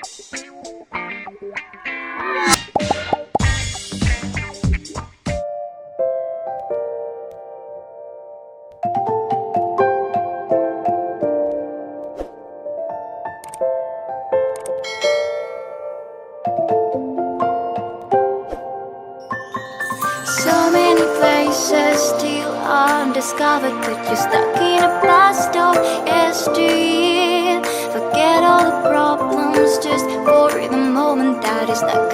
So many places still undiscovered, but you're stuck in a blast of yesteryear. Forget all the problems just for the moment that is not